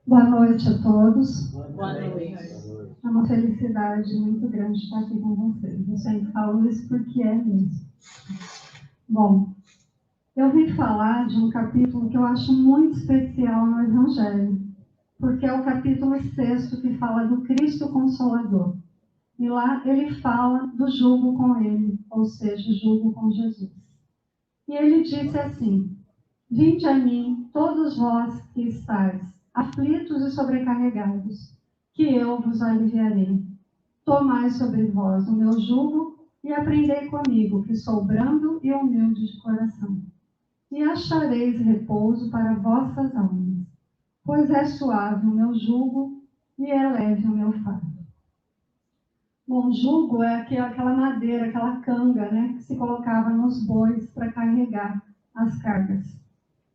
Boa noite a todos. Boa noite. É uma felicidade muito grande estar aqui com vocês. Eu sempre falo isso porque é mesmo. Bom, eu vim falar de um capítulo que eu acho muito especial no Evangelho, porque é o capítulo 6 que fala do Cristo Consolador. E lá ele fala do jugo com ele, ou seja, jugo com Jesus. E ele disse assim: Vinde a mim, todos vós que estáis aflitos e sobrecarregados, que eu vos aliviarei. Tomai sobre vós o meu jugo e aprendei comigo, que sou brando e humilde de coração. E achareis repouso para vossas almas, pois é suave o meu jugo e é leve o meu fardo. Bom, jugo é aquela madeira, aquela canga, né, que se colocava nos bois para carregar as cargas.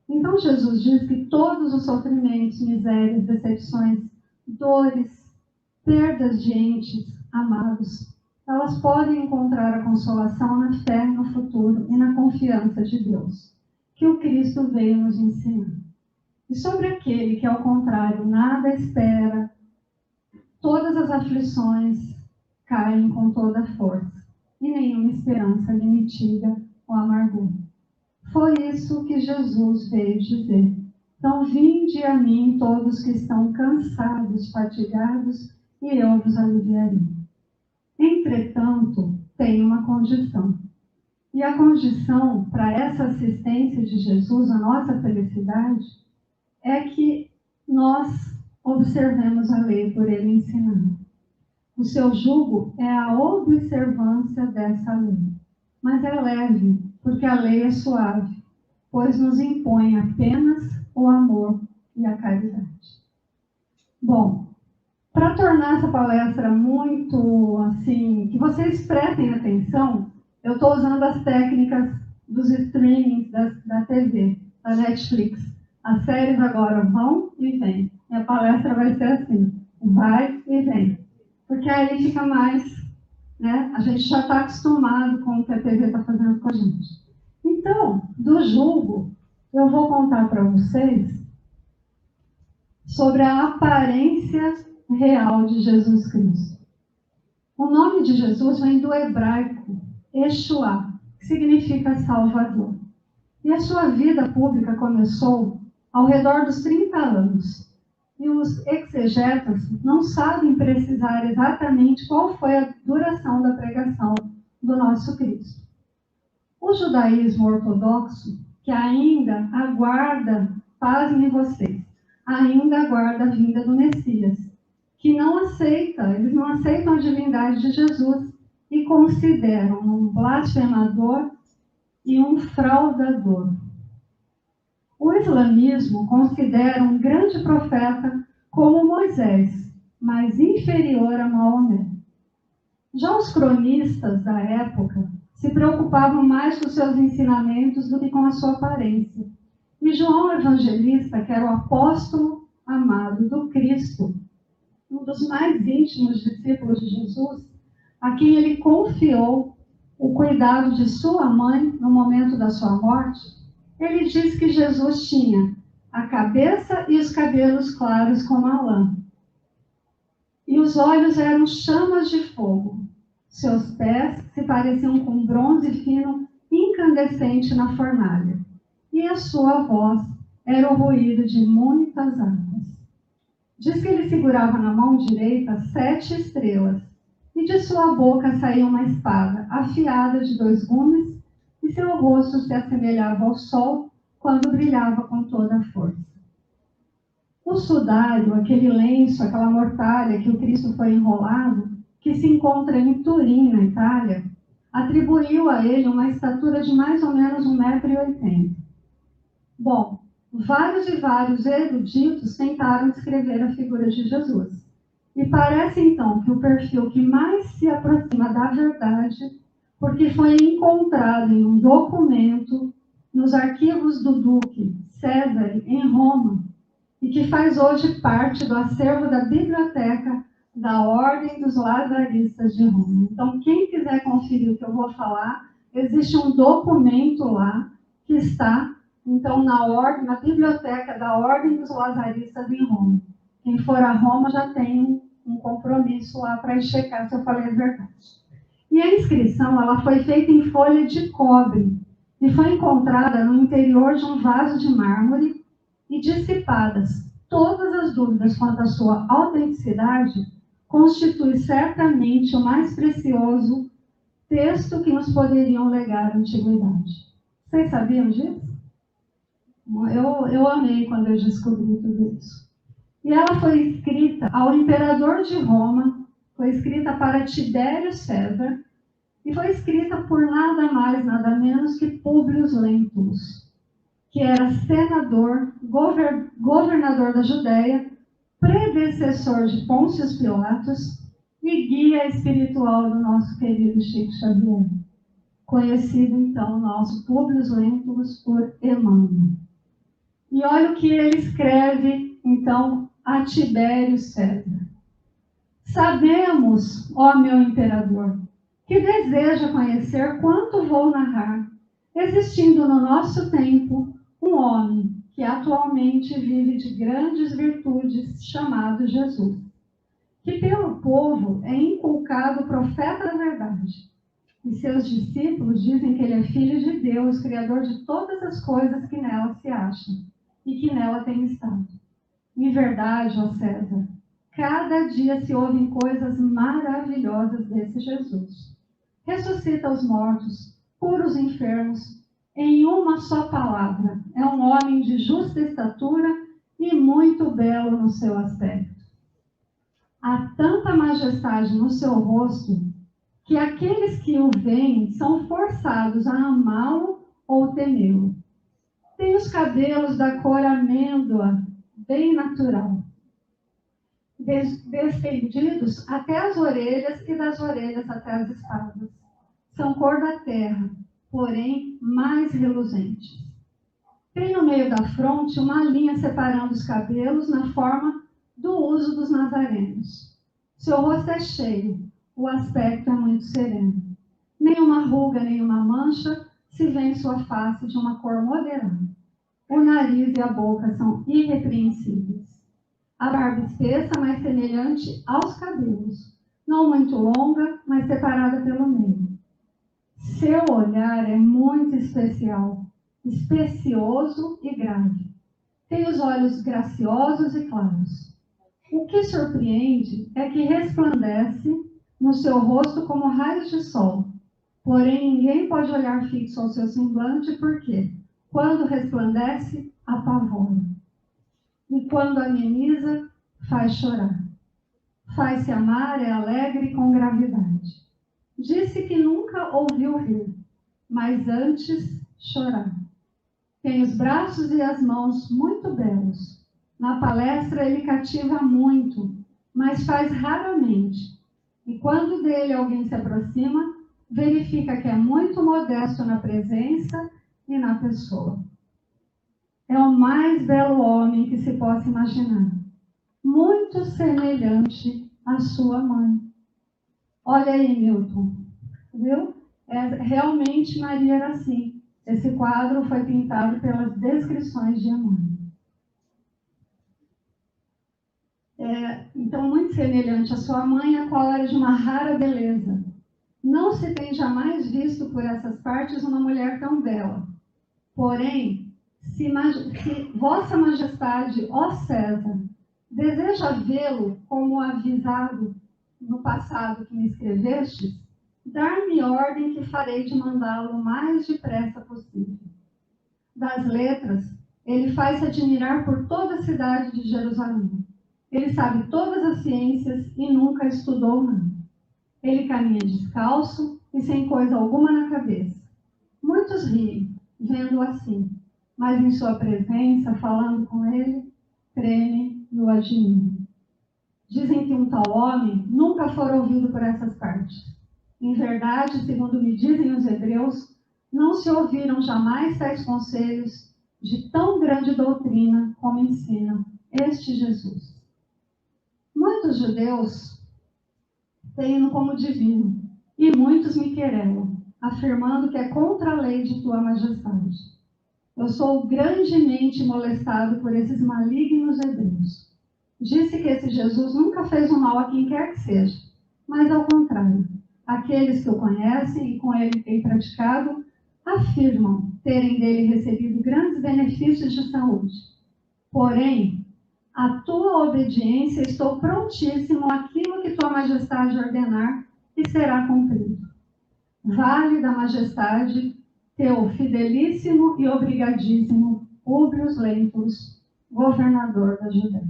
Então Jesus diz que todos os sofrimentos, misérias, decepções, dores, perdas de entes amados, elas podem encontrar a consolação na fé no futuro e na confiança de Deus, que o Cristo veio nos ensinar. E sobre aquele que, ao contrário, nada espera, todas as aflições caem com toda força, e nenhuma esperança lhe mitiga ou amargura. Foi isso que Jesus veio dizer. Então, vinde a mim todos que estão cansados, fatigados, e eu vos aliviarei. Entretanto, tem uma condição. E a condição para essa assistência de Jesus, a nossa felicidade, é que nós observemos a lei por ele ensinado. O seu jugo é a observância dessa lei. Mas é leve, porque a lei é suave, pois nos impõe apenas o amor e a caridade. Bom, para tornar essa palestra muito assim, que vocês prestem atenção, eu estou usando as técnicas dos streamings da TV, da Netflix. As séries agora vão e vêm. E a palestra vai ser assim, vai e vem. Porque aí fica mais, né? A gente já está acostumado com o que a TV está fazendo com a gente. Então, do jugo, eu vou contar para vocês sobre a aparência real de Jesus Cristo. O nome de Jesus vem do hebraico Yeshua, que significa Salvador. E a sua vida pública começou ao redor dos 30 anos. E os exegetas não sabem precisar exatamente qual foi a duração da pregação do nosso Cristo. O judaísmo ortodoxo, que ainda aguarda, pasmem em vocês, ainda aguarda a vinda do Messias, que eles não aceitam a divindade de Jesus e consideram um blasfemador e um fraudador. O islamismo considera um grande profeta como Moisés, mas inferior a Maomé. Já os cronistas da época se preocupavam mais com seus ensinamentos do que com a sua aparência. E João Evangelista, que era o apóstolo amado do Cristo, um dos mais íntimos discípulos de Jesus, a quem ele confiou o cuidado de sua mãe no momento da sua morte, ele diz que Jesus tinha a cabeça e os cabelos claros como a lã. E os olhos eram chamas de fogo. Seus pés se pareciam com bronze fino incandescente na fornalha. E a sua voz era o ruído de muitas águas. Diz que ele segurava na mão direita 7 estrelas. E de sua boca saía uma espada afiada de 2 gumes, e seu rosto se assemelhava ao sol quando brilhava com toda a força. O sudário, aquele lenço, aquela mortalha que o Cristo foi enrolado, que se encontra em Turim, na Itália, atribuiu a ele uma estatura de mais ou menos 1,80 m. Bom, vários e vários eruditos tentaram descrever a figura de Jesus. E parece então que o perfil que mais se aproxima da verdade, porque foi encontrado em um documento nos arquivos do Duque César em Roma, e que faz hoje parte do acervo da biblioteca da Ordem dos Lazaristas de Roma. Então, quem quiser conferir o que eu vou falar, existe um documento lá que está então, na biblioteca da Ordem dos Lazaristas em Roma. Quem for a Roma já tem um compromisso lá para checar se eu falei a verdade. E a inscrição ela foi feita em folha de cobre e foi encontrada no interior de um vaso de mármore e dissipadas todas as dúvidas quanto à sua autenticidade, constitui certamente o mais precioso texto que nos poderiam legar a antiguidade. Vocês sabiam disso? Eu amei quando eu descobri tudo isso. E ela foi escrita ao imperador de Roma, foi escrita para Tibério César, e foi escrita por nada mais, nada menos que Públio Lentulus, que era senador, governador da Judéia, predecessor de Pôncio Pilatos e guia espiritual do nosso querido Chico Xavier. Conhecido, então, nosso Públio Lentulus por Emmanuel. E olha o que ele escreve, então, a Tibério César. Sabemos, ó meu imperador, que deseja conhecer quanto vou narrar, existindo no nosso tempo um homem que atualmente vive de grandes virtudes, chamado Jesus, que pelo povo é inculcado profeta da verdade. E seus discípulos dizem que ele é filho de Deus, criador de todas as coisas que nela se acham e que nela tem estado. Em verdade, ó César, cada dia se ouvem coisas maravilhosas desse Jesus. Ressuscita os mortos, cura os enfermos, em uma só palavra. É um homem de justa estatura e muito belo no seu aspecto. Há tanta majestade no seu rosto que aqueles que o veem são forçados a amá-lo ou temê-lo. Tem os cabelos da cor amêndoa, bem natural, despendidos até as orelhas e das orelhas até as espadas. São cor da terra, porém mais reluzentes. Tem no meio da fronte uma linha separando os cabelos na forma do uso dos nazarenos. Seu rosto é cheio, o aspecto é muito sereno. Nenhuma ruga, nenhuma mancha se vê em sua face de uma cor moderada. O nariz e a boca são irrepreensíveis. A barba espessa, mas semelhante aos cabelos. Não muito longa, mas separada pelo meio. Seu olhar é muito especial, especioso e grave. Tem os olhos graciosos e claros. O que surpreende é que resplandece no seu rosto como raios de sol. Porém, ninguém pode olhar fixo ao seu semblante, porque, quando resplandece, apavora. E quando ameniza, faz chorar. Faz-se amar, é alegre com gravidade. Disse que nunca ouviu rir, mas antes chorar. Tem os braços e as mãos muito belos. Na palestra ele cativa muito, mas faz raramente. E quando dele alguém se aproxima, verifica que é muito modesto na presença e na pessoa. É o mais belo homem que se possa imaginar. Muito semelhante à sua mãe. Olha aí, Milton. Viu? Realmente Maria era assim. Esse quadro foi pintado pelas descrições de Emmanuel. Então, muito semelhante à sua mãe, a qual era de uma rara beleza. Não se tem jamais visto por essas partes uma mulher tão bela. Porém, se Vossa Majestade, ó César, deseja vê-lo como avisado no passado que me escrevestes, dar-me ordem que farei de mandá-lo o mais depressa possível. Das letras, ele faz-se admirar por toda a cidade de Jerusalém. Ele sabe todas as ciências e nunca estudou nada. Ele caminha descalço e sem coisa alguma na cabeça. Muitos riem, vendo-o assim, mas em sua presença, falando com ele, tremem e o admiram. Dizem que um tal homem nunca for ouvido por essas partes. Em verdade, segundo me dizem os hebreus, não se ouviram jamais tais conselhos de tão grande doutrina como ensina este Jesus. Muitos judeus têm-no como divino, e muitos me querelam, afirmando que é contra a lei de tua majestade. Eu sou grandemente molestado por esses malignos hebreus. Disse que esse Jesus nunca fez um mal a quem quer que seja, mas ao contrário, aqueles que o conhecem e com ele têm praticado, afirmam terem dele recebido grandes benefícios de saúde. Porém, a tua obediência, estou prontíssimo àquilo que tua majestade ordenar e será cumprido. Vale da majestade, teu fidelíssimo e obrigadíssimo Públio Lentulus, governador da Judéia.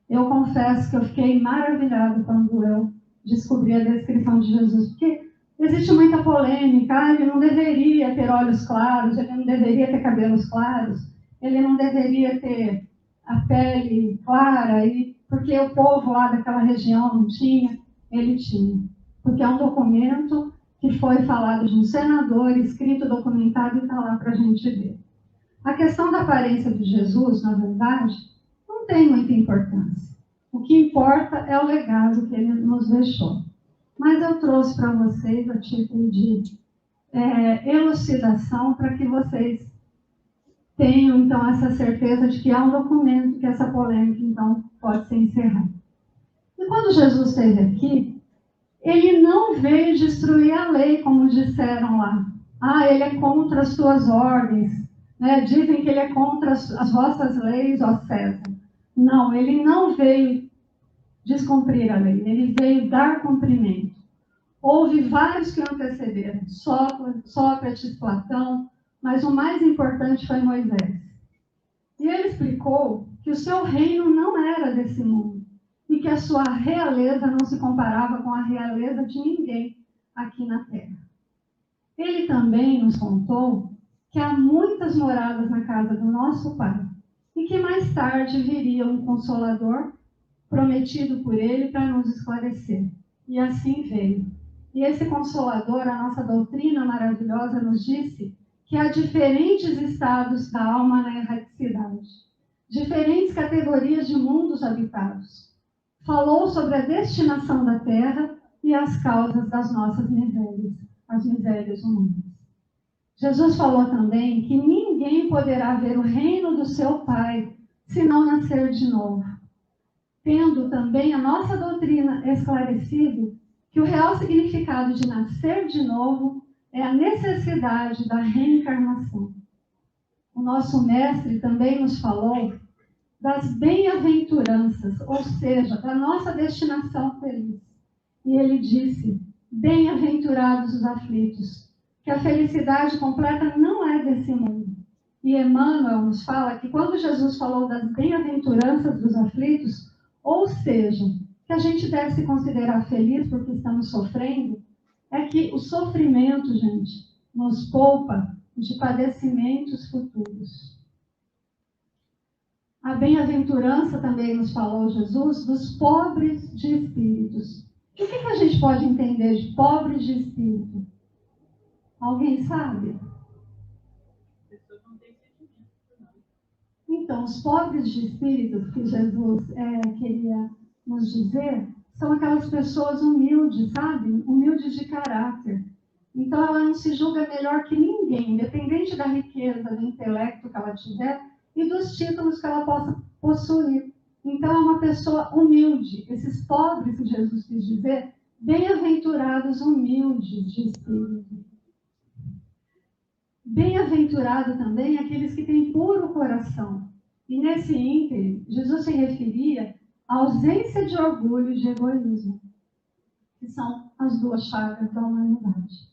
Eu confesso que eu fiquei maravilhado quando eu descobri a descrição de Jesus, porque existe muita polêmica, ele não deveria ter olhos claros, ele não deveria ter cabelos claros, ele não deveria ter a pele clara, porque o povo lá daquela região não tinha, ele tinha. Porque é um documento que foi falado de um senador, escrito, documentado, e está lá para a gente ver. A questão da aparência de Jesus, na verdade, não tem muita importância. O que importa é o legado que ele nos deixou. Mas eu trouxe para vocês a título de elucidação, para que vocês tenham, então, essa certeza de que há um documento, que essa polêmica, então, pode ser encerrada. E quando Jesus esteve aqui, ele não veio destruir a lei, como disseram lá. Ele é contra as tuas ordens, né? Dizem que ele é contra as vossas leis, ó César. Não, ele não veio descumprir a lei, ele veio dar cumprimento. Houve vários que antecederam, Sócrates, Platão, mas o mais importante foi Moisés. E ele explicou que o seu reino não era desse mundo e que a sua realeza não se comparava com a realeza de ninguém aqui na terra. Ele também nos contou que há muitas moradas na casa do nosso Pai e que mais tarde viria um Consolador prometido por ele para nos esclarecer. E assim veio. E esse Consolador, a nossa doutrina maravilhosa, nos disse que há diferentes estados da alma na erraticidade, diferentes categorias de mundos habitados. Falou sobre a destinação da terra e as causas das nossas misérias, as misérias humanas. Jesus falou também que ninguém poderá ver o reino do seu Pai se não nascer de novo. Tendo também a nossa doutrina esclarecido que o real significado de nascer de novo é a necessidade da reencarnação. O nosso mestre também nos falou das bem-aventuranças, ou seja, da nossa destinação feliz. E ele disse, bem-aventurados os aflitos, que a felicidade completa não é desse mundo. E Emmanuel nos fala que quando Jesus falou das bem-aventuranças dos aflitos, ou seja, que a gente deve se considerar feliz porque estamos sofrendo, é que o sofrimento, gente, nos poupa de padecimentos futuros. A bem-aventurança também nos falou Jesus dos pobres de espíritos. O que a gente pode entender de pobres de espírito? Alguém sabe? Então, os pobres de espírito que Jesus queria nos dizer são aquelas pessoas humildes, sabe? Humildes de caráter. Então, ela não se julga melhor que ninguém, independente da riqueza, do intelecto que ela tiver e dos títulos que ela possa possuir. Então, é uma pessoa humilde. Esses pobres que Jesus quis dizer, bem-aventurados humildes de espírito. Bem-aventurado também aqueles que têm puro coração. E nesse ínterim, Jesus se referia à ausência de orgulho e de egoísmo, que são as duas chagas da humanidade.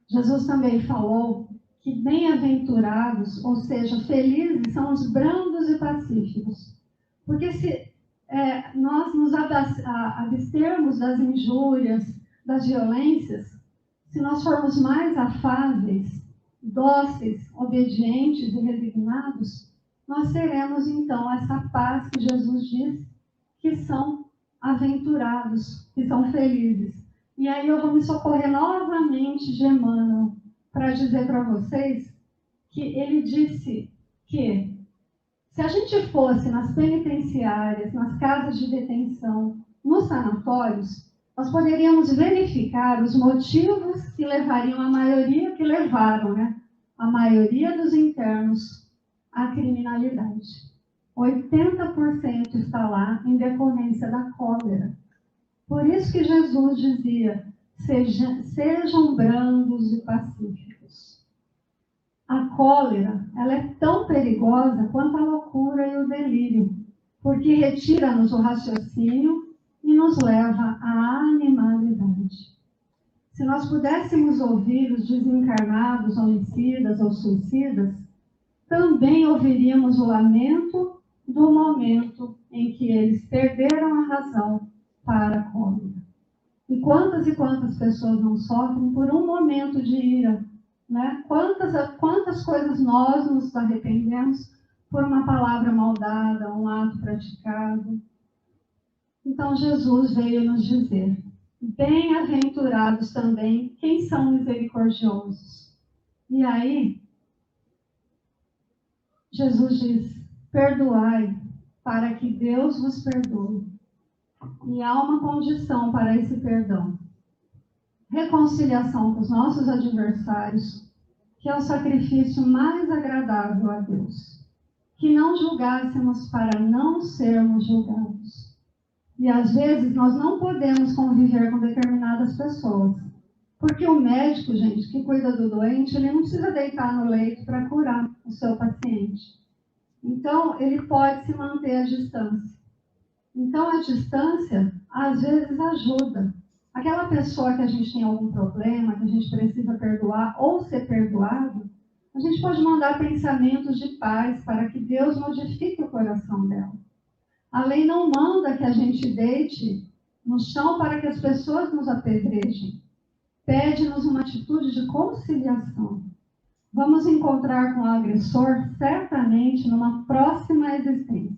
Jesus também falou que bem-aventurados, ou seja, felizes, são os brandos e pacíficos. Porque se nós nos abstermos das injúrias, das violências, se nós formos mais afáveis, dóceis, obedientes e resignados, nós teremos então essa paz que Jesus diz que são aventurados, que são felizes. E aí eu vou me socorrer novamente de Emmanuel para dizer para vocês que ele disse que se a gente fosse nas penitenciárias, nas casas de detenção, nos sanatórios, nós poderíamos verificar os motivos que levariam a maioria que levaram, a maioria dos internos à criminalidade. 80% está lá em decorrência da cólera. Por isso que Jesus dizia, sejam brandos e pacíficos. A cólera, ela é tão perigosa quanto a loucura e o delírio, porque retira-nos o raciocínio e nos leva à animalidade. Se nós pudéssemos ouvir os desencarnados, homicidas ou suicidas, também ouviríamos o lamento do momento em que eles perderam a razão para a cólera. E quantas pessoas não sofrem por um momento de ira, né? Quantas coisas nós nos arrependemos por uma palavra mal dada, um ato praticado. Então Jesus veio nos dizer, bem-aventurados também quem são misericordiosos. E aí, Jesus diz, perdoai, para que Deus vos perdoe. E há uma condição para esse perdão. Reconciliação com os nossos adversários, que é o sacrifício mais agradável a Deus. Que não julgássemos para não sermos julgados. E às vezes nós não podemos conviver com determinadas pessoas. Porque o médico, gente, que cuida do doente, ele não precisa deitar no leito para curar o seu paciente. Então, ele pode se manter à distância. Então, a distância, às vezes, ajuda. Aquela pessoa que a gente tem algum problema, que a gente precisa perdoar ou ser perdoado, a gente pode mandar pensamentos de paz para que Deus modifique o coração dela. A lei não manda que a gente deite no chão para que as pessoas nos apedrejem. Pede-nos uma atitude de conciliação. Vamos encontrar com o agressor, certamente, numa próxima existência.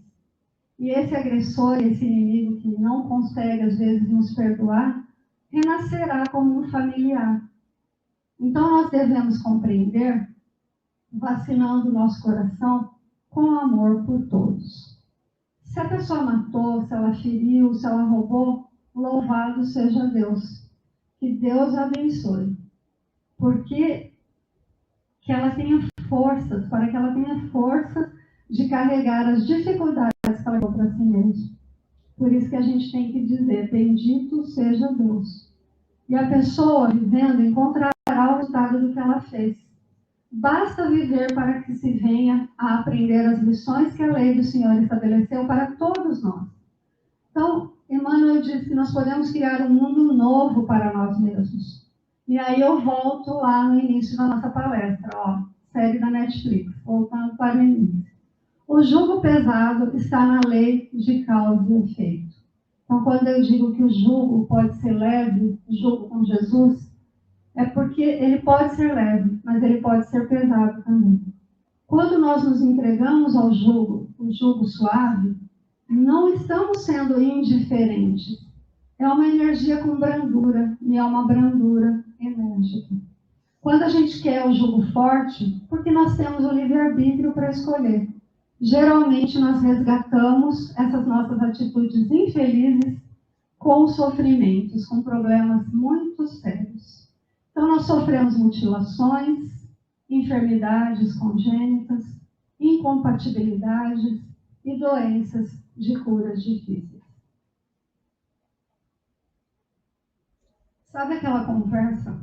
E esse agressor, esse inimigo que não consegue, às vezes, nos perdoar, renascerá como um familiar. Então, nós devemos compreender, vacinando o nosso coração, com amor por todos. Se a pessoa matou, se ela feriu, se ela roubou, louvado seja Deus. Que Deus abençoe. Porque que ela tenha forças, para que ela tenha forças de carregar as dificuldades que ela levou para si mesma. Por isso que a gente tem que dizer, bendito seja Deus. E a pessoa vivendo encontrará o resultado do que ela fez. Basta viver para que se venha a aprender as lições que a lei do Senhor estabeleceu para todos nós. Então, Emmanuel disse que nós podemos criar um mundo novo para nós mesmos. E aí eu volto lá no início da nossa palestra, série da Netflix, voltando para o início. O jugo pesado está na lei de causa e efeito. Então, quando eu digo que o jugo pode ser leve, o jugo com Jesus, é porque ele pode ser leve, mas ele pode ser pesado também. Quando nós nos entregamos ao jugo, o jugo suave, não estamos sendo indiferentes. É uma energia com brandura, e é uma brandura enérgica. Quando a gente quer o jugo forte, porque nós temos o livre-arbítrio para escolher. Geralmente nós resgatamos essas nossas atitudes infelizes com sofrimentos, com problemas muito sérios. Então nós sofremos mutilações, enfermidades congênitas, incompatibilidades e doenças de curas difíceis. Sabe aquela conversa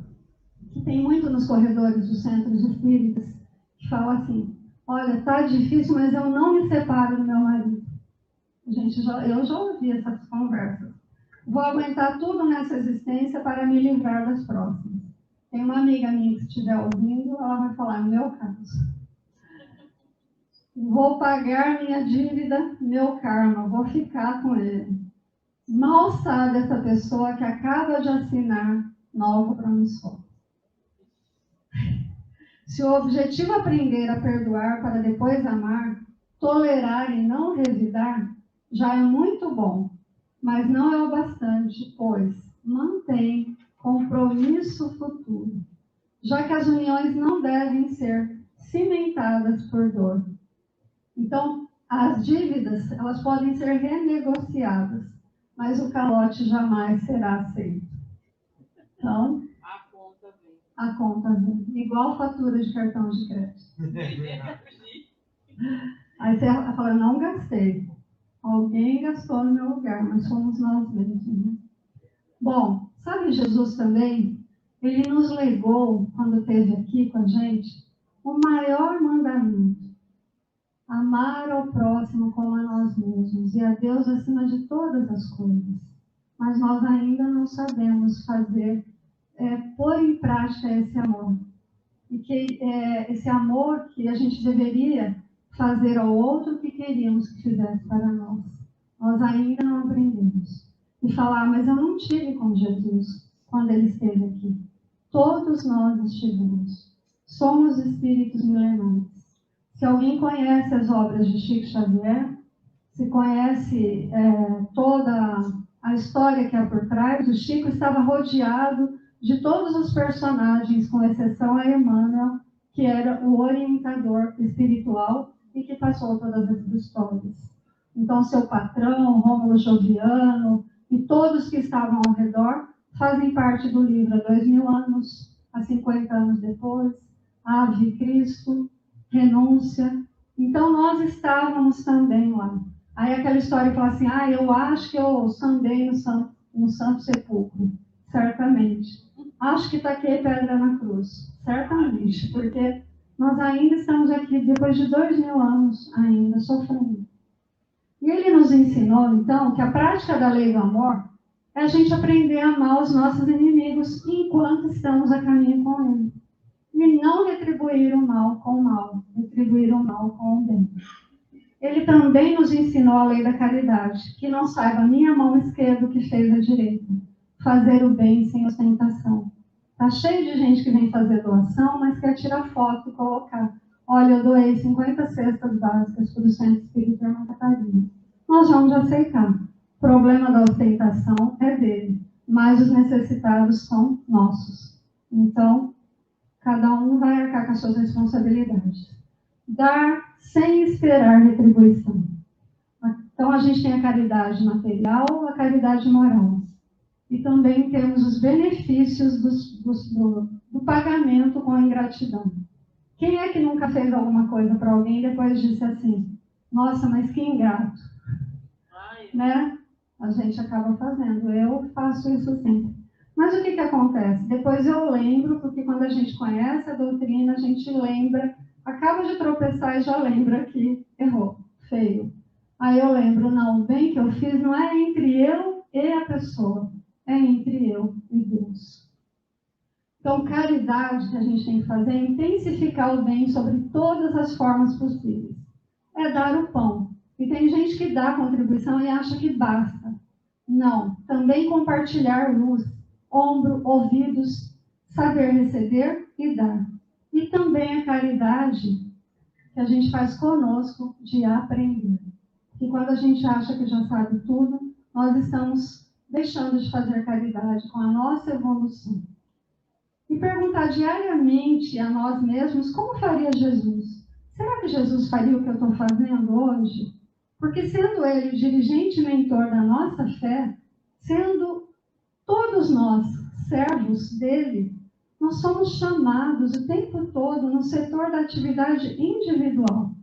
que tem muito nos corredores dos centros espíritas, que fala assim, olha, tá difícil, mas eu não me separo do meu marido. Gente, eu já ouvi essas conversas. Vou aguentar tudo nessa existência para me livrar das próximas. Tem uma amiga minha que estiver ouvindo, ela vai falar, meu caso. Vou pagar minha dívida, meu karma, vou ficar com ele. Mal sabe essa pessoa que acaba de assinar nova promissória. Se o objetivo é aprender a perdoar para depois amar, tolerar e não revidar, já é muito bom, mas não é o bastante, pois mantém compromisso futuro, já que as uniões não devem ser cimentadas por dor. Então, as dívidas, elas podem ser renegociadas, mas o calote jamais será aceito. Então, a conta vem, igual fatura de cartão de crédito. Aí você fala, não gastei. Alguém gastou no meu lugar, mas fomos nós mesmos. Né? Bom, sabe Jesus também? Ele nos legou, quando esteve aqui com a gente, o maior mandamento. Amar ao próximo como a nós mesmos e a Deus acima de todas as coisas. Mas nós ainda não sabemos pôr em prática esse amor. E que esse amor que a gente deveria fazer ao outro que queríamos que fizesse para nós. Nós ainda não aprendemos. E falar, mas eu não tive com Jesus quando ele esteve aqui. Todos nós estivemos. Somos espíritos milenares. Se alguém conhece as obras de Chico Xavier, se conhece toda a história que há por trás, o Chico estava rodeado de todos os personagens, com exceção a Emmanuel, que era o orientador espiritual e que passou todas as histórias. Então, seu patrão, Rômulo Joviano, e todos que estavam ao redor fazem parte do livro há 2000 anos, há 50 anos depois, Ave Cristo, Renúncia. Então, nós estávamos também lá. Aí aquela história fala assim, eu acho que eu sambei no Santo Sepulcro. Certamente. Acho que taquei pedra na cruz. Certamente. Porque nós ainda estamos aqui, depois de 2000 anos, ainda sofrendo. E ele nos ensinou, então, que a prática da lei do amor é a gente aprender a amar os nossos inimigos enquanto estamos a caminho com ele. E não retribuir o mal com o mal, retribuir o mal com o bem. Ele também nos ensinou a lei da caridade, que não saiba nem a mão esquerda o que fez a direita, fazer o bem sem ostentação. Está cheio de gente que vem fazer doação, mas quer tirar foto e colocar. Olha, eu doei 50 cestas básicas para o Centro Espírita Irmã Catarina. Nós vamos aceitar. O problema da ostentação é dele, mas os necessitados são nossos. Então, cada um vai arcar com as suas responsabilidades. Dar sem esperar retribuição. Então, a gente tem a caridade material, a caridade moral. E também temos os benefícios do pagamento com a ingratidão. Quem é que nunca fez alguma coisa para alguém e depois disse assim, nossa, mas que ingrato. Né? A gente acaba fazendo. Eu faço isso sempre. Mas o que acontece? Depois eu lembro, porque quando a gente conhece a doutrina, a gente lembra, acaba de tropeçar e já lembra que errou, feio. Aí eu lembro, não, o bem que eu fiz não é entre eu e a pessoa, é entre eu e Deus. Então, caridade que a gente tem que fazer é intensificar o bem sobre todas as formas possíveis. É dar o pão. E tem gente que dá contribuição e acha que basta. Não, também compartilhar luz, ombro, ouvidos, saber receber e dar. E também a caridade que a gente faz conosco de aprender. E quando a gente acha que já sabe tudo, nós estamos deixando de fazer caridade com a nossa evolução. E perguntar diariamente a nós mesmos como faria Jesus. Será que Jesus faria o que eu estou fazendo hoje? Porque sendo ele o dirigente e mentor da nossa fé, sendo todos nós servos dele, nós somos chamados o tempo todo no setor da atividade individual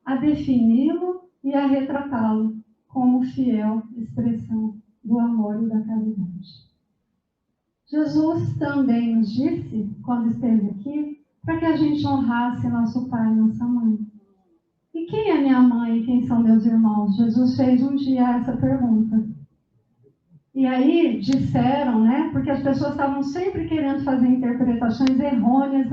a defini-lo e a retratá-lo como fiel expressão do amor e da caridade. Jesus também nos disse, quando esteve aqui, para que a gente honrasse nosso pai e nossa mãe. E quem é minha mãe e quem são meus irmãos? Jesus fez um dia essa pergunta. E aí disseram, né, porque as pessoas estavam sempre querendo fazer interpretações errôneas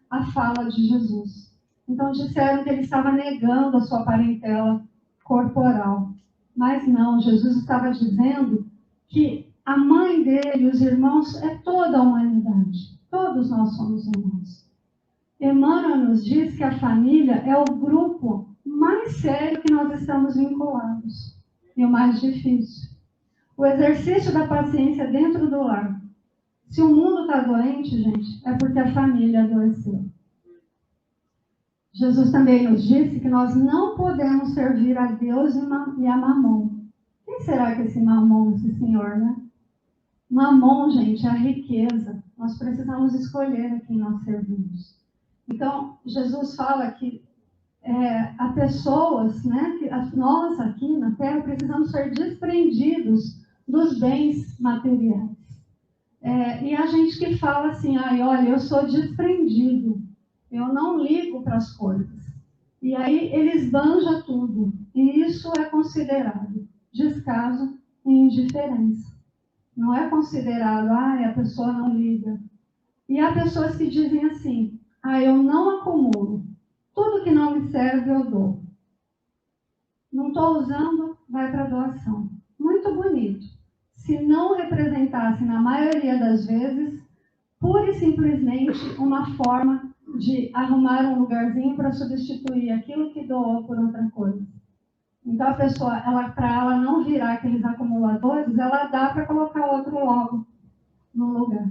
à fala de Jesus. Então disseram que ele estava negando a sua parentela corporal. Mas não, Jesus estava dizendo que a mãe dele, os irmãos, é toda a humanidade. Todos nós somos irmãos. Emmanuel nos diz que a família é o grupo mais sério que nós estamos vinculados. E o mais difícil. O exercício da paciência dentro do lar. Se o mundo está doente, gente, é porque a família adoeceu. Jesus também nos disse que nós não podemos servir a Deus e a Mamon. Quem será que é esse Mamon, esse senhor, né? Mamon, gente, é a riqueza, Nós precisamos escolher a quem nós servimos. Então, Jesus fala que há pessoas, né, que nós aqui na Terra precisamos ser desprendidos dos bens materiais. E a gente que fala assim, olha, eu sou desprendido, eu não ligo para as coisas. E aí ele esbanja tudo. E isso é considerado descaso e indiferença. Não é considerado, a pessoa não liga. E há pessoas que dizem assim, eu não acumulo. Tudo que não me serve eu dou. Não estou usando, vai para doação. Muito bonito. Se não representasse, na maioria das vezes, pura e simplesmente uma forma de arrumar um lugarzinho para substituir aquilo que doou por outra coisa. Então a pessoa, para ela não virar aqueles acumuladores, ela dá para colocar outro logo no lugar.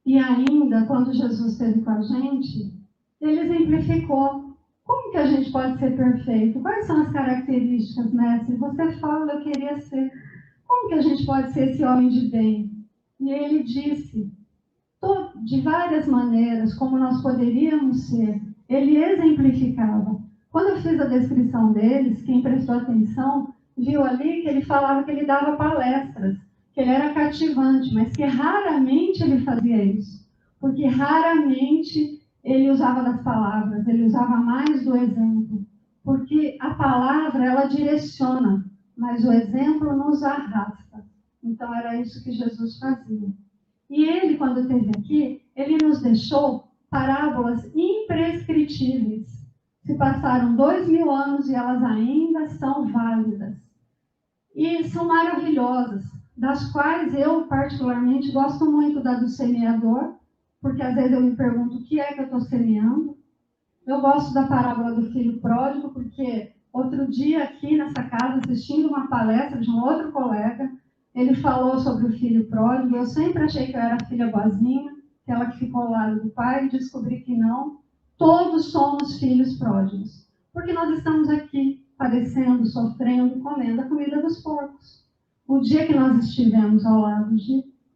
E ainda, quando Jesus esteve com a gente, ele exemplificou como que a gente pode ser perfeito. Quais são as características, mestre? Você fala, eu queria ser. Como que a gente pode ser esse homem de bem? E ele disse, de várias maneiras, como nós poderíamos ser. Ele exemplificava. Quando eu fiz a descrição deles, quem prestou atenção, viu ali que ele falava que ele dava palestras, que ele era cativante, mas que raramente ele fazia isso. Porque raramente ele usava das palavras, ele usava mais do exemplo. Porque a palavra, ela direciona, mas o exemplo nos arrasta. Então era isso que Jesus fazia. E ele, quando esteve aqui, ele nos deixou parábolas imprescritíveis. Se passaram 2000 anos e elas ainda são válidas. E são maravilhosas, das quais eu, particularmente, gosto muito da do semeador, porque às vezes eu me pergunto o que é que eu estou semeando. Eu gosto da parábola do filho pródigo, porque outro dia aqui nessa casa, assistindo uma palestra de um outro colega, ele falou sobre o filho pródigo. Eu sempre achei que eu era a filha boazinha, aquela que ficou ao lado do pai, e descobri que não. Todos somos filhos pródigos, porque nós estamos aqui padecendo, sofrendo, comendo a comida dos porcos. O dia que nós estivermos ao lado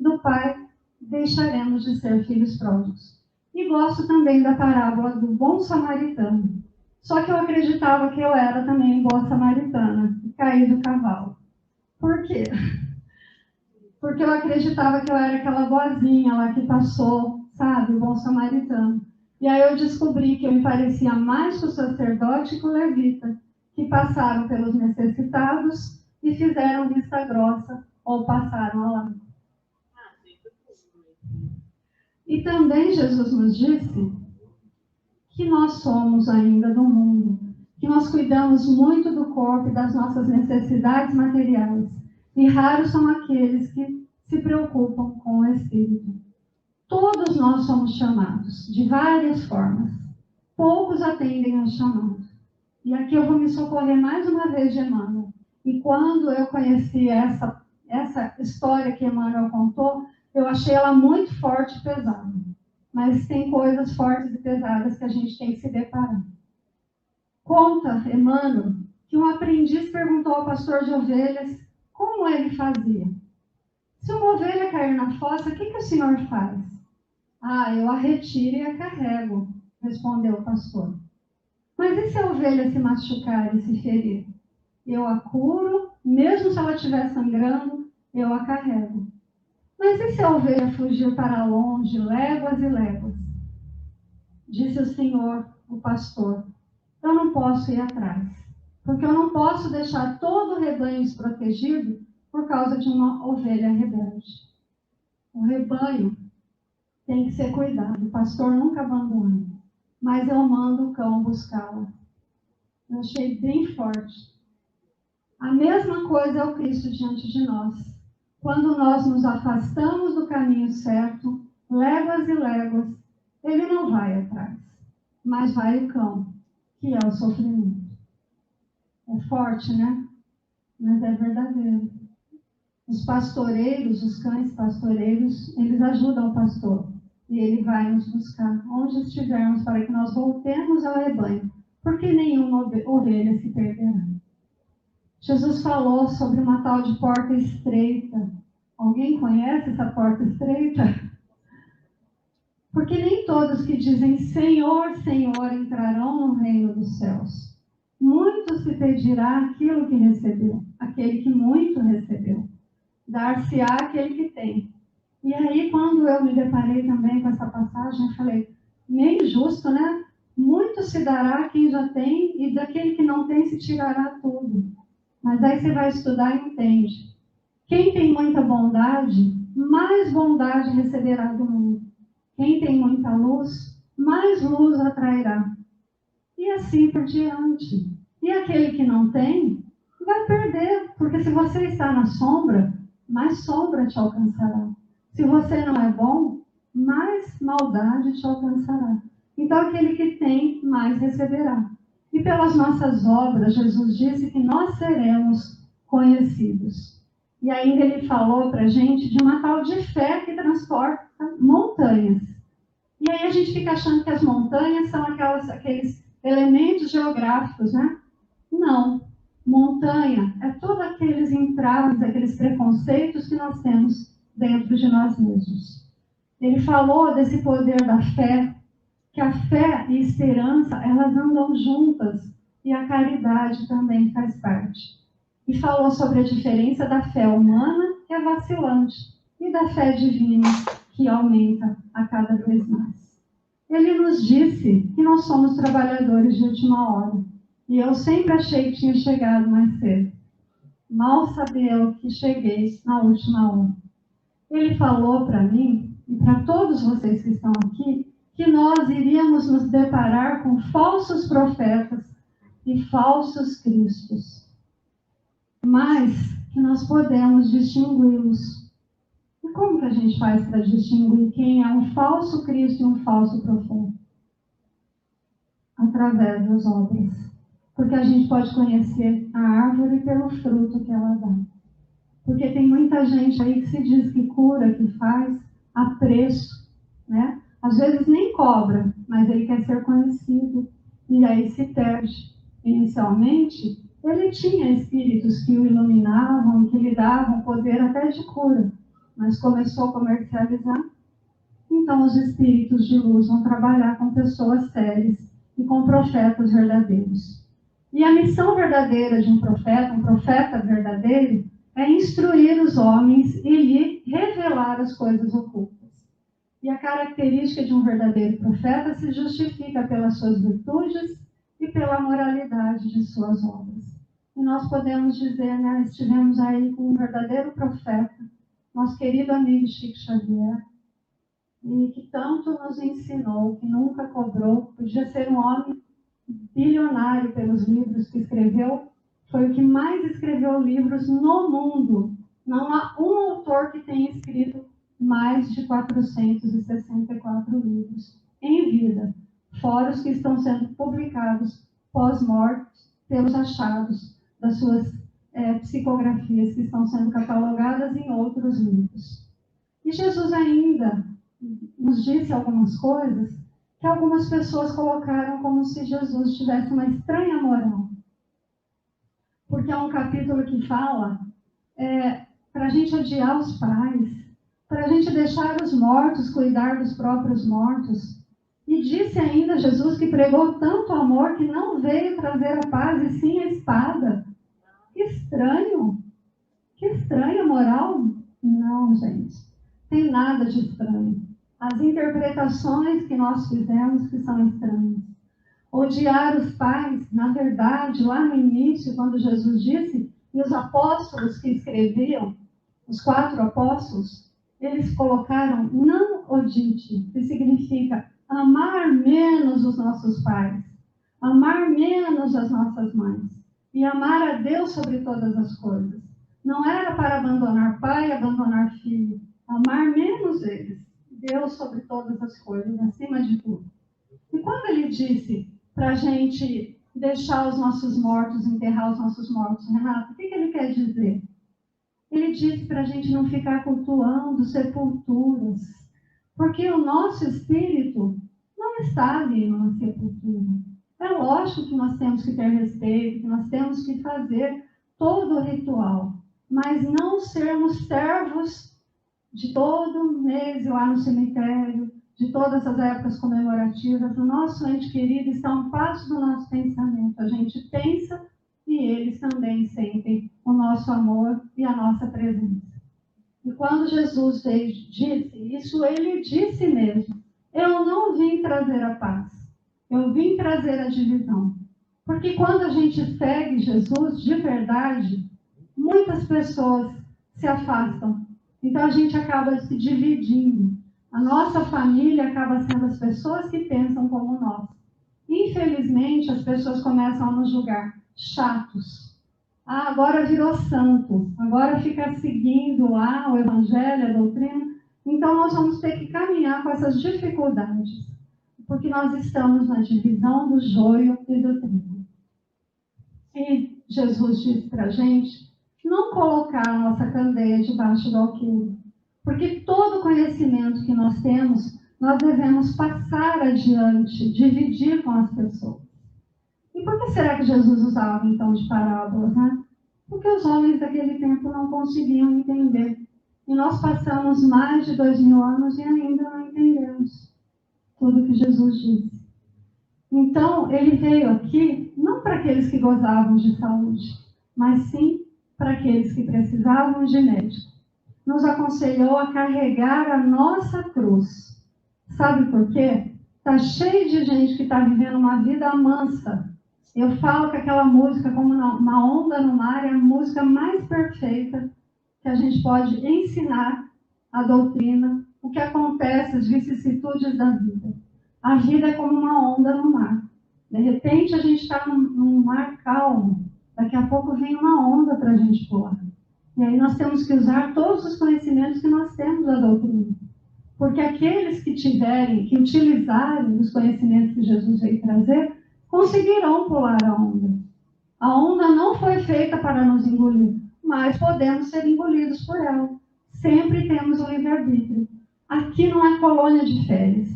do pai, deixaremos de ser filhos pródigos. E gosto também da parábola do bom samaritano. Só que eu acreditava que eu era também boa samaritana, e caí do cavalo. Por quê? Porque eu acreditava que eu era aquela boazinha lá que passou, sabe, o bom samaritano. E aí eu descobri que eu me parecia mais com o sacerdote e com o levita, que passaram pelos necessitados e fizeram vista grossa ou passaram ao lado. E também Jesus nos disse que nós somos ainda do mundo, que nós cuidamos muito do corpo e das nossas necessidades materiais, e raros são aqueles que se preocupam com o espírito. Todos nós somos chamados, de várias formas. Poucos atendem ao chamado. E aqui eu vou me socorrer mais uma vez de Emmanuel. E quando eu conheci essa história que Emmanuel contou, eu achei ela muito forte e pesada. Mas tem coisas fortes e pesadas que a gente tem que se deparar. Conta, Emmanuel, que um aprendiz perguntou ao pastor de ovelhas como ele fazia. Se uma ovelha cair na fossa, o que o senhor faz? Eu a retiro e a carrego, respondeu o pastor. Mas e se a ovelha se machucar e se ferir? Eu a curo, mesmo se ela estiver sangrando, eu a carrego. Mas e se a ovelha fugir para longe, léguas e léguas? Disse o senhor, o pastor, eu não posso ir atrás, porque eu não posso deixar todo o rebanho desprotegido por causa de uma ovelha rebelde. O rebanho tem que ser cuidado, o pastor nunca abandona, mas eu mando o cão buscá-la. Eu achei bem forte. A mesma coisa é o Cristo diante de nós. Quando nós nos afastamos do caminho certo, léguas e léguas, ele não vai atrás, mas vai o cão, que é o sofrimento. É forte, né? Mas é verdadeiro. Os pastoreiros, os cães pastoreiros, eles ajudam o pastor. E ele vai nos buscar onde estivermos para que nós voltemos ao rebanho, porque nenhuma ovelha se perderá. Jesus falou sobre uma tal de porta estreita. Alguém conhece essa porta estreita? Porque nem todos que dizem Senhor, Senhor entrarão no reino dos céus. Muito se pedirá aquilo que recebeu, aquele que muito recebeu. Dar-se-á aquele que tem. E aí, quando eu me deparei também com essa passagem, eu falei, meio injusto, né? Muito se dará a quem já tem, e daquele que não tem se tirará tudo. Mas aí você vai estudar e entende. Quem tem muita bondade, mais bondade receberá do mundo. Quem tem muita luz, mais luz atrairá. E assim por diante. E aquele que não tem, vai perder. Porque se você está na sombra, mais sombra te alcançará. Se você não é bom, mais maldade te alcançará. Então aquele que tem, mais receberá. E pelas nossas obras, Jesus disse que nós seremos conhecidos. E ainda ele falou para a gente de uma tal de fé que transporta montanhas. E aí a gente fica achando que as montanhas são aqueles elementos geográficos, né? Não. Montanha é todos aqueles entraves, aqueles preconceitos que nós temos dentro de nós mesmos. Ele falou desse poder da fé, que a fé e a esperança, elas andam juntas, e a caridade também faz parte. E falou sobre a diferença da fé humana, que é vacilante, e da fé divina, que aumenta a cada vez mais. Ele nos disse que nós somos trabalhadores de última hora. E eu sempre achei que tinha chegado mais cedo. Mal sabia eu que cheguei na última hora. Ele falou para mim, e para todos vocês que estão aqui, que nós iríamos nos deparar com falsos profetas e falsos cristos. Mas que nós podemos distingui-los. E como que a gente faz para distinguir quem é um falso Cristo e um falso profeta? Através das obras. Porque a gente pode conhecer a árvore pelo fruto que ela dá. Porque tem muita gente aí que se diz que cura, que faz a preço, né? Às vezes nem cobra, mas ele quer ser conhecido. E aí se perde. Inicialmente, ele tinha espíritos que o iluminavam, que lhe davam poder até de cura. Mas começou a comercializar. Então os espíritos de luz vão trabalhar com pessoas sérias e com profetas verdadeiros. E a missão verdadeira de um profeta verdadeiro, é instruir os homens e lhe revelar as coisas ocultas. E a característica de um verdadeiro profeta se justifica pelas suas virtudes e pela moralidade de suas obras. E nós podemos dizer, né, estivemos aí com um verdadeiro profeta, nosso querido amigo Chico Xavier, e que tanto nos ensinou, que nunca cobrou, podia ser um homem bilionário pelos livros que escreveu, foi o que mais escreveu livros no mundo. Não há um autor que tenha escrito mais de 464 livros em vida, fora os que estão sendo publicados pós-morte pelos achados das suas psicografias que estão sendo catalogadas em outros livros. E Jesus ainda nos disse algumas coisas que algumas pessoas colocaram como se Jesus tivesse uma estranha moral. Porque é um capítulo que fala para a gente odiar os pais, para a gente deixar os mortos cuidar dos próprios mortos. E disse ainda Jesus que pregou tanto amor que não veio trazer a paz e sim a espada. Que estranho! Que estranha moral? Não, gente. Tem nada de estranho. As interpretações que nós fizemos que são estranhas. Odiar os pais, na verdade, lá no início, quando Jesus disse, e os apóstolos que escreviam, os 4 apóstolos, eles colocaram não odite, que significa amar menos os nossos pais, amar menos as nossas mães, e amar a Deus sobre todas as coisas. Não era para abandonar pai, abandonar filho, amar menos eles. Deus sobre todas as coisas, acima de tudo. E quando ele disse para a gente deixar os nossos mortos, enterrar os nossos mortos, Renato, o que ele quer dizer? Ele disse para a gente não ficar cultuando sepulturas, porque o nosso espírito não está ali numa sepultura. É lógico que nós temos que ter respeito, que nós temos que fazer todo o ritual, mas não sermos servos de todo mês ir lá no cemitério, de todas as épocas comemorativas. O nosso ente querido está a um passo do nosso pensamento. A gente pensa e eles também sentem o nosso amor e a nossa presença. E quando Jesus disse isso, ele disse mesmo: eu não vim trazer a paz, eu vim trazer a divisão. Porque quando a gente segue Jesus de verdade, muitas pessoas se afastam. Então a gente acaba se dividindo. A nossa família acaba sendo as pessoas que pensam como nós. Infelizmente, as pessoas começam a nos julgar chatos. Ah, agora virou santo, agora fica seguindo lá o evangelho, a doutrina. Então nós vamos ter que caminhar com essas dificuldades, porque nós estamos na divisão do joio e do trigo. E Jesus disse para a gente não colocar a nossa candeia debaixo do alqueire, porque todo conhecimento que nós temos, nós devemos passar adiante, dividir com as pessoas. E por que será que Jesus usava, então, de parábolas, né? Porque os homens daquele tempo não conseguiam entender. E nós passamos mais de 2000 anos e ainda não entendemos tudo que Jesus disse. Então, ele veio aqui não para aqueles que gozavam de saúde, mas sim para aqueles que precisavam de médico. Nos aconselhou a carregar a nossa cruz. Sabe por quê? Está cheio de gente que está vivendo uma vida mansa. Eu falo que aquela música, como uma onda no mar, é a música mais perfeita que a gente pode ensinar a doutrina, o que acontece, as vicissitudes da vida. A vida é como uma onda no mar. De repente a gente está num mar calmo, daqui a pouco vem uma onda para a gente pular. E aí nós temos que usar todos os conhecimentos que nós temos da doutrina. Porque aqueles que utilizarem os conhecimentos que Jesus veio trazer, conseguirão pular a onda. A onda não foi feita para nos engolir, mas podemos ser engolidos por ela. Sempre temos o livre-arbítrio. Aqui não é colônia de férias.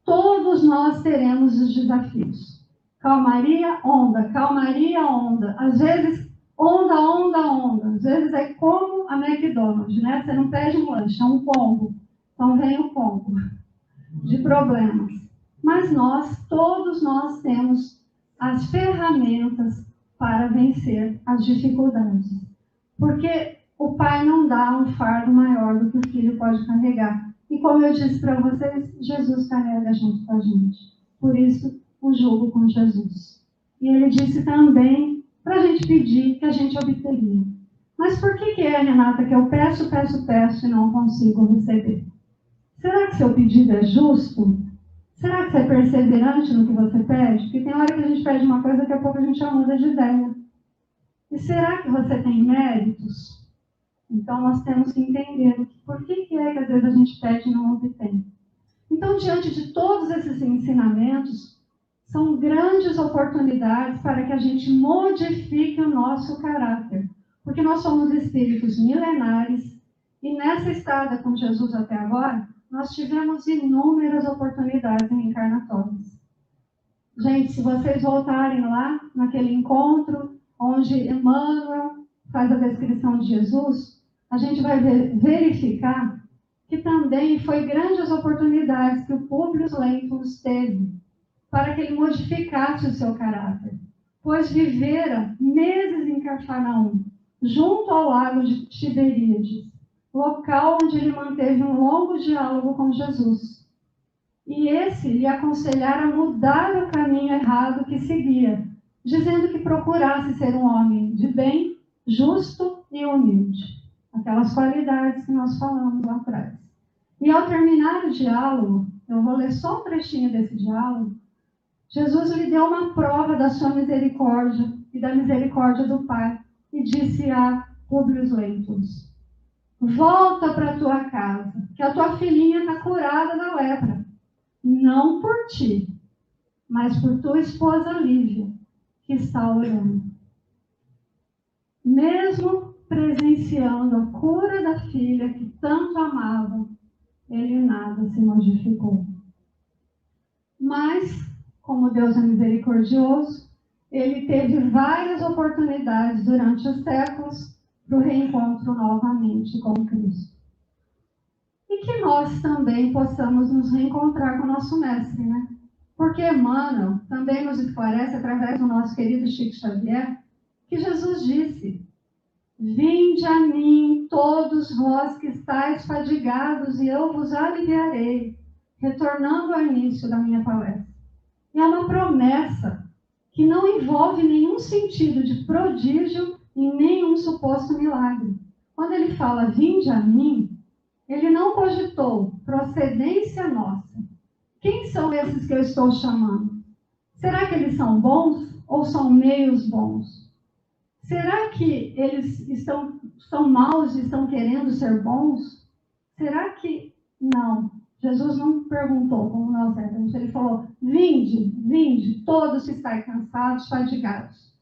Todos nós teremos os desafios. Calmaria, onda. Calmaria, onda. Às vezes, onda, onda, onda. Às vezes é como a McDonald's, né? Você não pede um lanche, é um combo. Então vem o combo de problemas. Mas todos nós temos as ferramentas para vencer as dificuldades. Porque o pai não dá um fardo maior do que o filho pode carregar. E como eu disse para vocês, Jesus carrega junto com a gente. Por isso, o jugo com Jesus. E ele disse também para a gente pedir que a gente obteria. Mas por que é, Renata, que eu peço, peço, peço e não consigo receber? Será que seu pedido é justo? Será que você é perseverante no que você pede? Porque tem hora que a gente pede uma coisa, daqui a pouco a gente já muda de ideia. E será que você tem méritos? Então nós temos que entender por que é que às vezes a gente pede e não obtém. Então, diante de todos esses ensinamentos, são grandes oportunidades para que a gente modifique o nosso caráter. Porque nós somos espíritos milenares e nessa estada com Jesus até agora, nós tivemos inúmeras oportunidades reencarnatórias. Gente, se vocês voltarem lá, naquele encontro, onde Emmanuel faz a descrição de Jesus, a gente vai verificar que também foi grandes oportunidades que o Públio Lentulus teve para que ele modificasse o seu caráter. Pois vivera meses em Cafarnaum, junto ao lago de Tiberíades, local onde ele manteve um longo diálogo com Jesus. E esse lhe aconselhara a mudar o caminho errado que seguia, dizendo que procurasse ser um homem de bem, justo e humilde. Aquelas qualidades que nós falamos lá atrás. E ao terminar o diálogo, eu vou ler só um trechinho desse diálogo, Jesus lhe deu uma prova da sua misericórdia e da misericórdia do Pai e disse a Públio Lentulus: volta para a tua casa, que a tua filhinha está curada da lepra. Não por ti, mas por tua esposa Lívia, que está orando. Mesmo presenciando a cura da filha que tanto amava, ele nada se modificou. Mas, como Deus é misericordioso, ele teve várias oportunidades durante os séculos para o reencontro novamente com Cristo. E que nós também possamos nos reencontrar com o nosso Mestre, né? Porque Emmanuel também nos esclarece, através do nosso querido Chico Xavier, que Jesus disse: vinde a mim, todos vós que estáis fadigados, e eu vos aliviarei, retornando ao início da minha palestra. E é uma promessa que não envolve nenhum sentido de prodígio e nenhum suposto milagre. Quando ele fala, vinde a mim, ele não cogitou procedência nossa. Quem são esses que eu estou chamando? Será que eles são bons ou são meios bons? Será que eles são maus e estão querendo ser bons? Será que não? Jesus não perguntou como nós éramos. Ele falou, vinde, vinde, todos que estáis cansados, fadigados.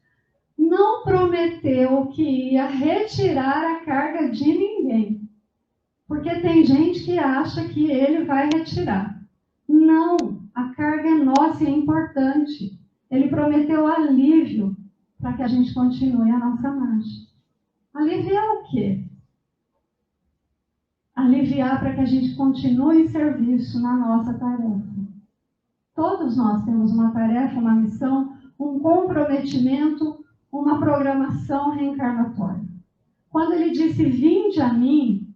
Não prometeu que ia retirar a carga de ninguém. Porque tem gente que acha que ele vai retirar. Não, a carga é nossa e é importante. Ele prometeu alívio para que a gente continue a nossa marcha. Aliviar o quê? Aliviar para que a gente continue em serviço na nossa tarefa. Todos nós temos uma tarefa, uma missão, um comprometimento, uma programação reencarnatória. Quando ele disse, vinde a mim,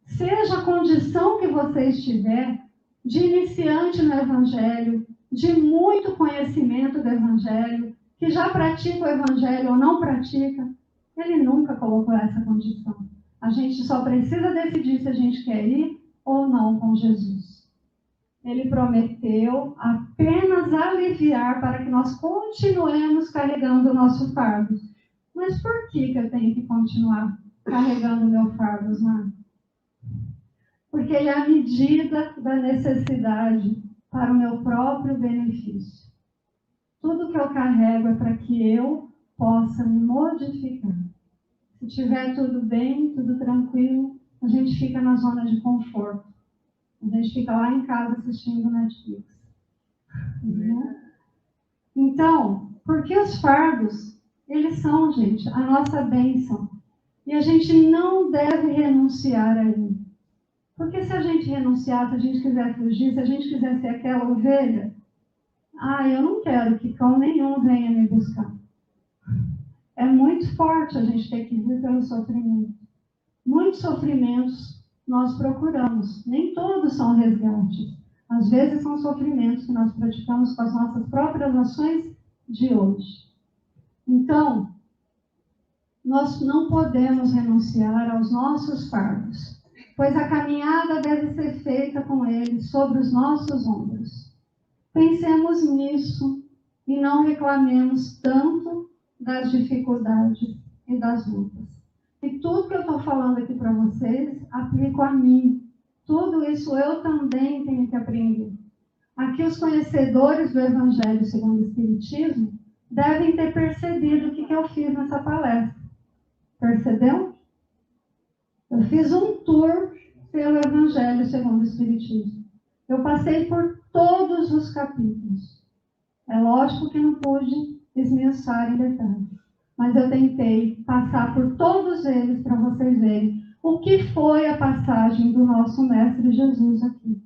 seja a condição que você estiver, de iniciante no Evangelho, de muito conhecimento do Evangelho, que já pratica o Evangelho ou não pratica, ele nunca colocou essa condição. A gente só precisa decidir se a gente quer ir ou não com Jesus. Ele prometeu apenas aliviar para que nós continuemos carregando o nosso fardo. Mas por que eu tenho que continuar carregando o meu fardo, Osmar? Porque ele é a medida da necessidade para o meu próprio benefício. Tudo que eu carrego é para que eu possa me modificar. Se tiver tudo bem, tudo tranquilo, a gente fica na zona de conforto. A gente fica lá em casa assistindo Netflix. Né? Então, porque os fardos, eles são, gente, a nossa bênção. E a gente não deve renunciar a ele. Porque se a gente renunciar, se a gente quiser fugir, se a gente quiser ser aquela ovelha, eu não quero que cão nenhum venha me buscar. É muito forte a gente ter que vir pelo sofrimento. Muitos sofrimentos nós procuramos, nem todos são resgates. Às vezes são sofrimentos que nós praticamos com as nossas próprias ações de hoje. Então, nós não podemos renunciar aos nossos fardos, pois a caminhada deve ser feita com ele sobre os nossos ombros. Pensemos nisso e não reclamemos tanto das dificuldades e das lutas. E tudo que eu estou falando aqui para vocês, aplico a mim. Tudo isso eu também tenho que aprender. Aqui os conhecedores do Evangelho segundo o Espiritismo devem ter percebido o que eu fiz nessa palestra. Percebeu? Eu fiz um tour pelo Evangelho segundo o Espiritismo. Eu passei por todos os capítulos. É lógico que não pude esmiuçar em detalhes, mas eu tentei passar por todos eles para vocês verem o que foi a passagem do nosso Mestre Jesus aqui.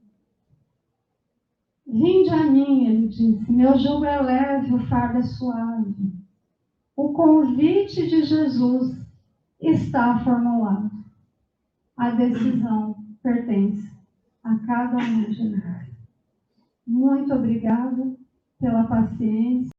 Vinde a mim, ele disse, meu jugo é leve, o fardo é suave. O convite de Jesus está formulado. A decisão pertence a cada um de nós. Muito obrigada pela paciência.